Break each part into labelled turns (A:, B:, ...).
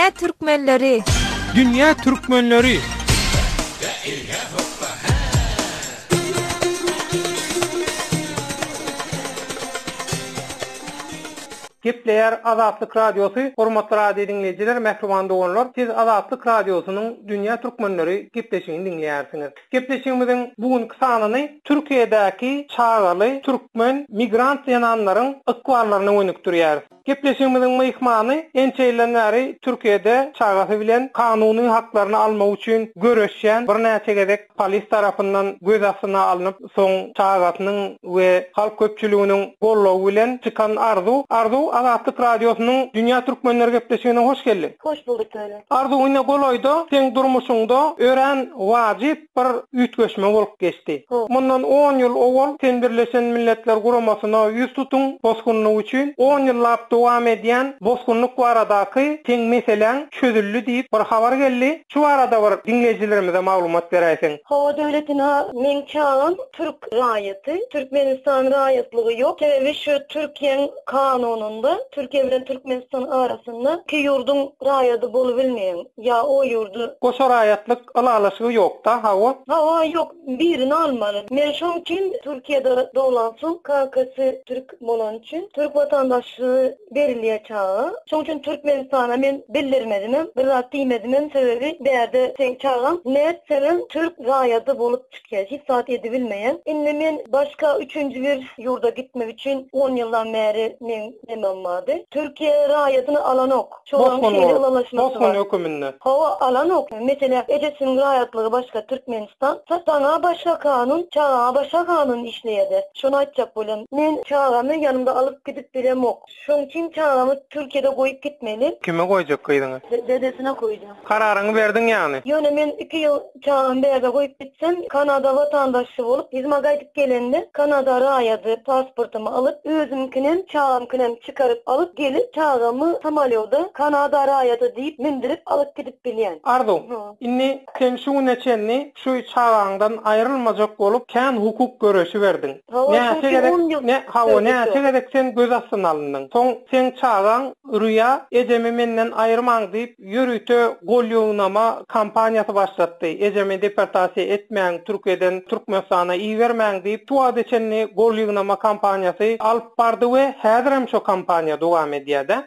A: Dünya Türkmenleri.
B: Dünya Türkmenleri. Gepleyer Azatlyk Radiosu, hormatly radio dinleyijiler, mehriban doganlar. Siz Azatlyk Radiosunyň Dünya Türkmenleri gepleşigini dinleýärsiňiz. Gepleşigimiziň bugünkü sanyny Türkiýedäki çağaly türkmen migrant ýananlaryň ykbarlaryny öňükdirýär. Gepleşigimiziň mehmany ençeýlenleri Türkiýede çağasy bilen kanuny haklaryny almak üçin görüşýän bir näçe gedek polis tarapyndan göz astyna alınıp, soň çağatynyň we halk köpçüliginiň gollawy bilen çykan Arzu Azatlyk Radiosunyň Dünya Türkmenleri gepleşigine hoş geldin.
C: Hoş bulduk öyle. Arzu ine goloyda, sen durmuşuňda ören wajyp bir üýtgeşme bolup geçdi. Mundan 10 ýyl owal sen Birleşen Milletler Guramasyna ýüz tutun bosgunlyk üçin 10 ýyllap dowam edýän bosgunlyk baradaky teň meseleň çözüldü diýip bir habar geldi. Şu arada bir dinleyijilerimize maglumat berýärsiň. Hawa döwletine men çağan Türk raýaty, Türkmenistan raýatlygy ýok. Sebebi şu Türkiýeň kanununda Türkiye bilen Türkmenistan arasında iki yurdun raýaty bolup bilmeyen ya o yurdu
B: Goşa raýatlyk alalaşygy ýok da hawa.
C: Hawa yok, birini almaly. Men şoň üçin Türkiýede dolansyn kakasy Türk bolan üçin Türk vatandaşlygy berilýär çağa. Şoň üçin Türkmenistana men bildirmedim, bir zat diýmedim. Sebebi berde sen çağan net senin Türk raýaty bolup çykýar. Hiç saat edi bilmeyen. Indi men başka üçüncü bir yurda gitmek için 10 ýyldan beri men demem vardı. Türkiye raýatyny alanok. Çoğun şeýle alanlaşması var.
B: Hökümünde.
C: Hawa alanok. Mesela Ecesiň raýatlygy başka Türkmenistan. Satana başka kanun, çağa başka kanun işleýärdi. Şonu aýtjak bolan. Men çağamy yanımda alıp gidip bilemok. Şoň üçin çağamy Türkiýede goýup gitmeli.
B: Kime goýjak gyýdyňyz?
C: Dedesine koýdum.
B: Kararyňy berdiň ýani.
C: Ýöne men 2 ýyl çağam berde goýup gitsem, Kanada vatandaşy bolup, bizime gaýdyp gelende Kanada raýaty pasportumy alıp, özümkinen çağamkinen çıkarıp alıp gelip çağamı samalyoda Kanada raýaty diýip mindirip alıp gidip bilýän.
B: Arzu, inni sen şu neçenni şu çağaňdan aýrylmajak bolup kän hukuk görüşi berdiň. Näçe gerek sen göz astyna alındyň. Soň sen çağaň rüýa ejemi menden aýyrmaň diýip ýürüte golýuwnama kampaniýasy başlatdy. Ejemi deportasiýa etmäň, Türkiýeden Türkmenistana iýermäň diýip tuwa deçenni golýuwnama kampaniýasy alyp bardy we häzirem şu kampaniýa dowam edýär-de.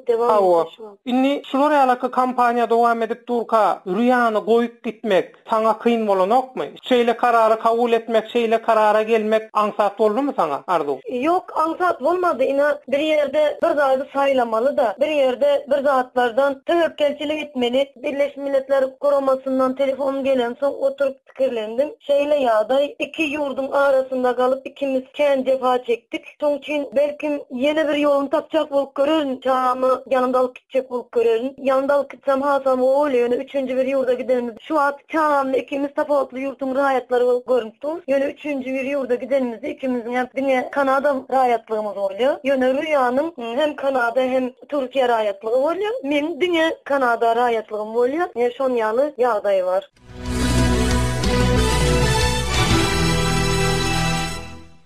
C: Devam etdi.
B: Inni şular ýaly kampaniýa dowam edip durka rüýany goýup gitmek saňa kyn bolanokmy? Şeýle karary kabul etmek, şeýle karara gelmek aňsat boldumy saňa Arzu?
C: Yok, aňsat bolmady. Ina bir ýerde bir zatdy saýlamaly da, bir ýerde bir zatlardan töwekkelçilik etmeli. Birleşmiş Milletler Guramasyndan telefon gelen soň oturup pikirlendim. Şeýle ýagdaý iki ýurdun arasynda galyp ikimiz kän cefa çekdik. Şoň üçin belkim ýene bir ýoluny tapjak bolup görürün. Çağımı yanımda alıp gidecek bulup görürün. Yanımda alıp gitsem hasam o öyle. Üçüncü bir yurda gidenimiz. Şu an çağımda ikimiz tapatlı yurtun raýatları görmüştür. Yöne üçüncü bir yurda gidenimizde ikimizin hem dine Kanada raýatlığımız oluyor. Yöne rüyanın hem Kanada hem Türkiye raýatlığı oluyor. Men dine Kanada raýatlığım oluyor. Şon ýaly ýagdaý var.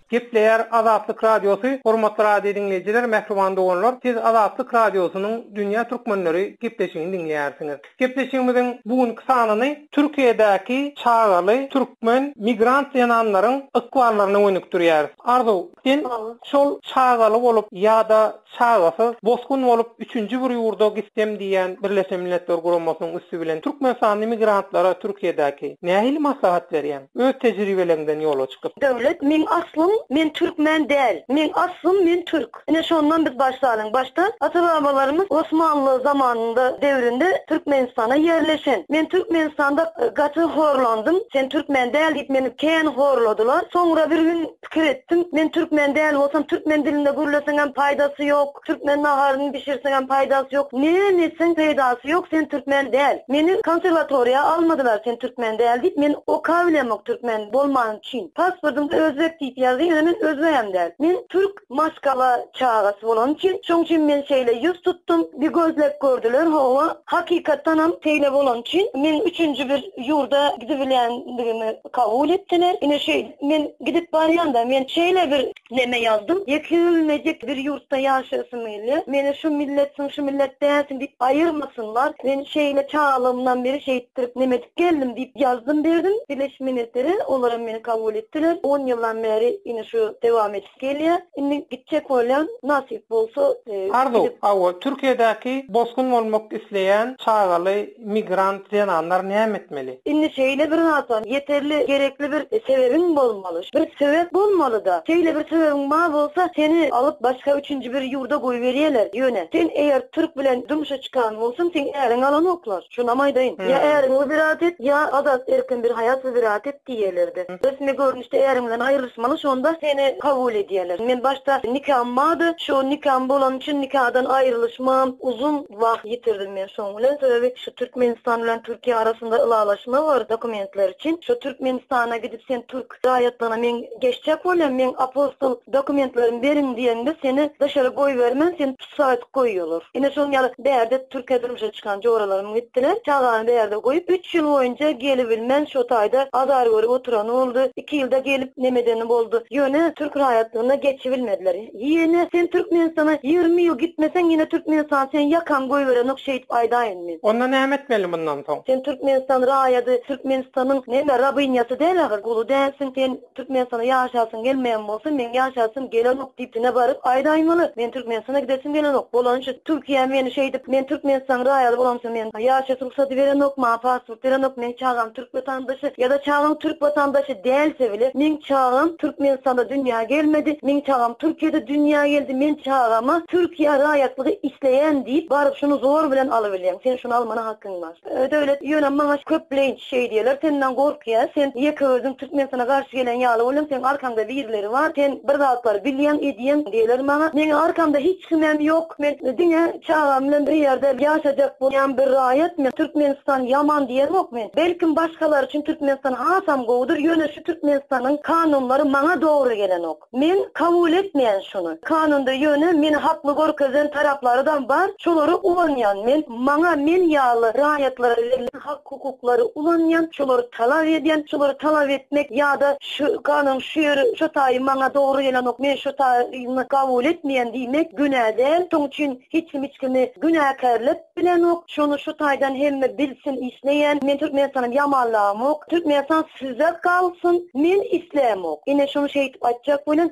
B: Gepleyer Azatlyk Radiosu, hormatly radio dinleyijiler, mehriban doganlar. Siz Azatlyk Radiosunyň Dünya Türkmenleri gepleşigini dinleýärsiňiz. Gepleşigimiziň bugünkü sanyny Türkiýedäki çağaly türkmen migrant ýananlaryň ykbarlaryny öňükdirýär. Arzu, sen şol çağaly bolup ýa-da çağasy bosgun bolup üçüncü bir ýurda gitsem diýen Birleşen Milletler Guramasynyň üstü bilen Türkmenistan migrantlara Türkiýedäki nähili maslahat berýän? Öz tejribelerinden ýola çykyp.
C: Döwlet, men Türkmen däl. Men aslym men Türk. Ene şondan biz başlaýan. Başta ata-babalarymız Osmanlı zamanında devrinde Türkmenistana yerleşen. Men Türkmenistanda gaty horlandym. Sen Türkmen däl diýip meni kän horladylar. Soňra bir gün pikir etdim. Men Türkmen däl bolsam Türkmen dilinde gürleseň hem paýdasy ýok. Türkmen naharyny bişirseň hem paýdasy ýok. Nämeseň paýdasy ýok. Sen Türkmen däl. Meni konservatoriýa almadylar. Sen Türkmen däl diýip men o kabilemok Türkmen bolman üçin. Pasportymda özbek diýip ýazyp ýene men özleýän däl. Men türk maskala çağası bolan için, şoň üçin men şeýle ýüz tutdum. Bir gözlek gördüler, hawa hakykatdan hem teýle bolan için men üçüncü bir ýurda gidibilýändigimi kabul etdiler. Ine men gidip barýanda men şeýle bir neme yazdım. Yekilmejek bir ýurtda ýaşasym geldi. Meni şu milletsin, şu millet däsin diýip aýyrmasınlar. Men şeýle çağalymdan beri şeýittirip nemedik geldim diýip yazdım berdim. Birleşmiş Milletleri olara meni kabul etdiler. 10 ýyldan beri ine şu dewam edip gelýär. Indi gitjek bolan nasip bolsa
B: Arzu, Türkiýedäki bosgun bolmak isleýän çağaly migrant jananlar näme etmeli?
C: Indi şeýle bir hatan yeterli gerekli bir sebebin bolmaly. Bir sebep bolmaly da. Şeýle bir sebebin bar bolsa seni alıp başka üçüncü bir ýurda goýberýärler. Ýöne sen eğer Türk bilen dumşa çıkan bolsaň sen äriň alan oklar. Şuna maýdaýyn. Ya äriň birat et ya azat erkin bir hayat birat et diýerlerdi. Resmi görnüşde äriňden aýrylmaly, şonda seni kabul edýärler. Men başta nikahım bardy. Şu nikahım bolan üçin nikahdan aýrylışmam uzun wagt ýitirdim men şoň bilen. Sebebi şu Türkmenistan bilen Türkiýe arasynda ylalaşma bar dokumentler için. Şu Türkmenistana gidip sen Türk raýatlaryna men geçjek bolam, men apostol dokumentlerini berin diýende seni daşary goýbermen, sen tutsaýt goýýarlar. Ine şoň ýaly bärde Türkiýe durmuşa çykan joralarym gitdiler. Çağany bärde goýup 3 ýyl boýunça gelip bilmän şu taýda azar görüp oturan oldu. 2 ýylda gelip nemedeni boldu. Ýöne Türk raýatlygyna geçibilmediler. Ýene sen Türkmenistana 20 ýyl gitmesen ýene Türkmenistan sen ýakan goýberen ok şeýit aýdaýyn men.
B: Onda näme etmeli bundan soň?
C: Sen Türkmenistan raýady, Türkmenistanyň neme rabynýasy däl, gulu dälsin, sen Türkmenistana ýaşasyň gelmeýän bolsa, men ýaşasym gelen ok diýip baryp aýdaýmaly. Men Türkmenistana gidesim gelen ok. Bolançy Türkiýe meni şeýdip, men Türkmenistan raýady bolamsam, men ýaşa ruhsaty beren ok, ma pasport beren ok, men çağam Türk vatandaşy ýa-da çağam Türk vatandaşy dälse bile, men çağam Türkmenistanda dünýä gelmedi, men çağam Türkiýede dünýä geldi, men çağama Türkiýe raýatlygy isleýän diýip baryp şunu zor bilen alybilýän. Sen şunu almana hakyň bar. Döwlet ýöne maňa köpleýin şey diýerler, senden gorkýar, sen ýeke özüň Türkmenistana garşy gelen ýaly bolan, sen arkanda birileri var, sen bir zatlar bilýän edýän diýerler maňa. Meň arkamda hiç kimem ýok, men diňe çağam bilen bir ýerde ýaşajak bolýan bir raýat, men Türkmenistan ýaman diýerim ok men. Belkim başgalar üçin Türkmenistan hasam gowdur, ýöne şu Türkmenistanyň kanunlary maňa dogry gelen ok. Men kabul etmeýän şunu. Kanunda ýöne meni hakly görkezen taraplardan bar, şolary ulanýan men. Maňa men ýaly raýatlara verilen hak hukuklary ulanýan, şolary talap edýän, şolary talap etmek ýa-da şu kanun şu taýy maňa dogry gelen ok, men şu taýyny kabul etmeýän diýmek günäden, şoň üçin hiç kimi günäkärlik bilen ok. Şonu şu taýdan hemme bilsin isleýän, men Türkmenistanyň ýamanlygym ok. Türkmenistan sizde kalsın, men isleýän ok. Ine şonu şeýdip aýtjak bolan.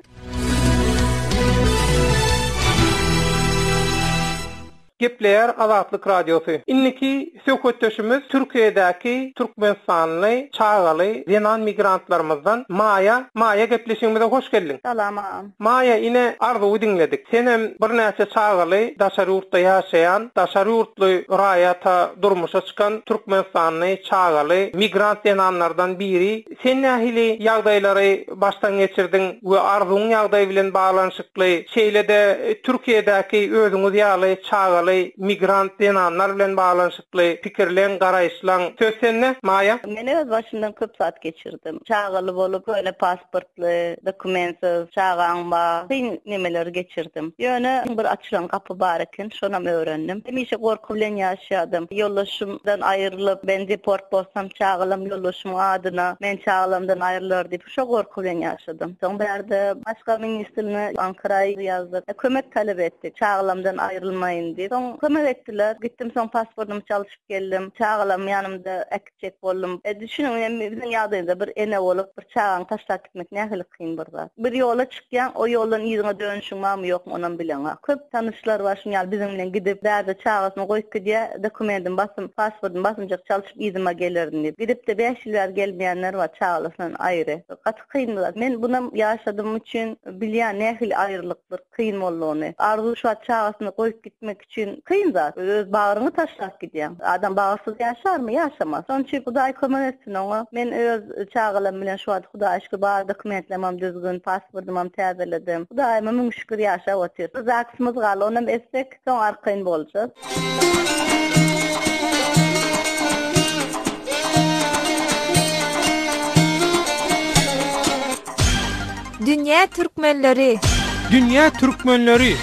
B: Gepleýär Azatlyk radiosu. Inniki söhbetdeşimiz Türkiýedäki Türkmenistanly çağaly janan migrantlarymyzdan Maya. Maya, gepleşigimize hoş geldin.
C: Salam.
B: Maya, ine arzuwy dinledik. Senem bir näçe çağaly daşary ýurtda ýaşaýan, daşary ýurtly raýata durmuşa çykan Türkmenistanly çağaly migrant jananlardan biri. Sen nähili ýagdaýlary başdan geçirdin we arzuň ýagdaý bilen baglanyşykly şeýlede Türkiýedäki özüňiz ýaly çağaly migrant jananlar bilen baglanyşykly pikirlen, garaýşlaň söz sende Maya.
A: Men öz başymdan köp saat geçirdim. Çağaly bolup öyle pasportly, dokumentsiz çağanma, nemeler geçirdim. Ýöne bir açylan kapy bar eken, şonam öwrendim. Hemişe gorku bilen ýaşaýardym. Ýollaşymdan aýrylyp, ben deport bolsam çağalym ýollaşym adyna men çağalymdan aýrylar diýip şo gorku bilen ýaşadym. Soň berde başga ministrine Ankara'ya ýazdyk. Kömek talep etdi. Çağalymdan aýrylmaýyn diýip. Soň kömek etdiler. Gittim, soň pasportumy çalyşyp geldim. Çağalym ýanymda ekçek boldum. Düşünün, bizim ýagdaýda bir ene bolup bir çağan taşlap gitmek nähili kyn bir zat. Bir ýola çykýan, o ýoldan ýygyna dönüşüň barmy ýokmy onan bilen. Köp tanışlar var, şuňal bizim bilen gidip bäze çağasyny goýup gidýär, dokumentim basym, pasportum basymjak çalyşyp ýygyma gelirdim diýip. Gidip de 5 ýyl gelmeýänler var çağalysyň aýry. Gaty kyn bolar. Men buna ýaşadym üçin bilýän nähili aýrylykdyr, kyn bolýany. Arzu şu çağasyny goýup gitmek üçin kyn zat. Öz bagyryny taşlap gidýär. Adam bagyrsyz ýaşarmy? Ýaşamaz. Şoň üçin Hudaý kömek etsin oňa. Men öz çağalym bilen şu wagt Hudaý şükür bar dokumentlemem düzgün, pasportumam täzeledim. Hudaýyma müň şükür ýaşap otyr. Zaksymyz galy, onam esek, soň arkyn bolýar.
D: Dünya Türkmenleri.
B: Dünya Türkmenleri.